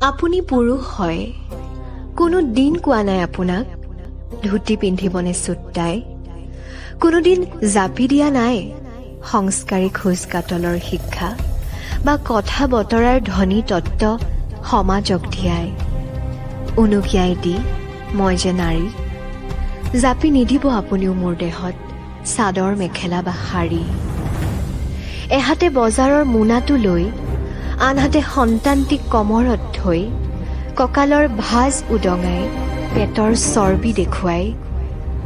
আপুনি পুৰুষ হয়, কোনো দিন কোৱা নাই আপোনাক ধুতি পিন্ধিবনে চুট্টাই, কোনোদিন জাপি দিয়া নাই সংস্কাৰী খোজ কাটলৰ শিক্ষা বা কথা বতৰাৰ ধনী তত্ত্ব সমাজক দিয়াই। উনুকিয়াই দি মই যে নাৰী, জাপি নিদিব আপুনিও মোৰ দেহত চাদৰ মেখেলা বা শাৰী। এহাতে বজাৰৰ মোনাটো লৈ, আনহাতে সন্তানটিক কমৰত থৈ, কঁকালৰ ভাজ উদঙাই পেটৰ চৰ্বি দেখুৱাই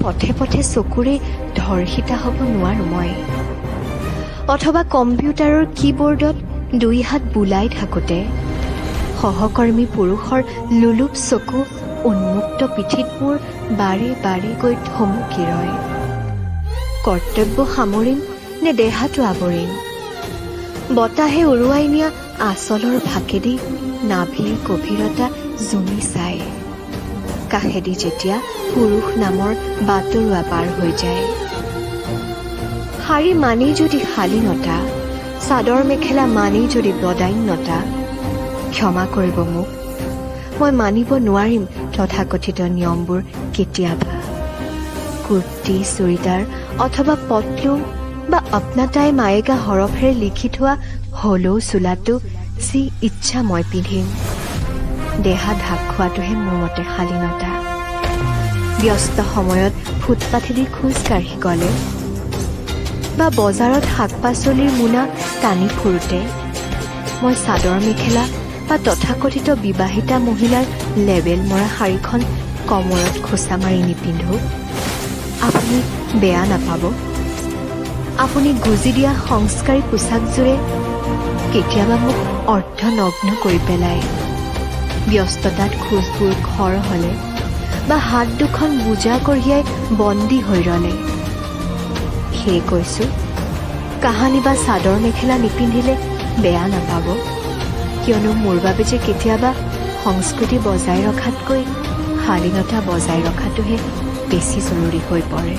পথে পথে চকুৰে ধৰ্ষিতা হ'ব নোৱাৰো মই। অথবা কম্পিউটাৰৰ কীবৰ্ডত দুই হাত বুলাই থাকোঁতে সহকৰ্মী পুৰুষৰ লুলুপ চকু উন্মুক্ত পিঠিত মোৰ বাৰে বাৰে গৈ থমকি ৰয়। কৰ্তব্য সামৰিম নে দেহাটো আৱৰিম, বতাহে উৰুৱাই নিয়া আচলৰ ফাকেদি নাভিৰ গভীৰতা জুমি চায়, কাষেদি যেতিয়া পুৰুষ নামৰ বাটৰুৱা পাৰ হৈ যায়। শাৰী মানেই যদি শালীনতা, চাদৰ মেখেলা মানেই যদি বদান্যতা, ক্ষমা কৰিব মোক, মই মানিব নোৱাৰিম তথাকথিত নিয়মবোৰ কেতিয়াবা। কুৰ্তি, চুৰিদাৰ অথবা পটলুম বা আপনাতাই মায়েগা হৰফেৰে লিখি থোৱা হলৌ চোলাটো যি ইচ্ছা মই পিন্ধিম। দেহা ঢাক খোৱাটোহে মোৰ মতে শালীনতা। ব্যস্ত সময়ত ফুটপাথেদি খোজ কাঢ়ি গ'লে বা বজাৰত শাক পাচলিৰ মোনা টানি ফুৰোঁতে মই চাদৰ মেখেলা বা তথাকথিত বিবাহিতা মহিলাৰ লেবেল মৰা শাৰীখন কমৰত খোচা মাৰি নিপিন্ধো। আপুনি বেয়া নাপাব। আপুনি গুজি দিয়া সংস্কাৰী পোছাকযোৰে কেতিয়াবা মোক অৰ্ধনগ্ন কৰি পেলায়। ব্যস্ততাত খোজবোৰ খৰ হ'লে বা হাত দুখন বোজা কঢ়িয়াই বন্দী হৈ ৰ'লে, সেয়ে কৈছোঁ, কাহানি বা চাদৰ মেখেলা নিপিন্ধিলে বেয়া নাপাব, কিয়নো মোৰ বাবে যে কেতিয়াবা সংস্কৃতি বজাই ৰখাতকৈ শালীনতা বজাই ৰখাটোহে বেছি জৰুৰী হৈ পৰে।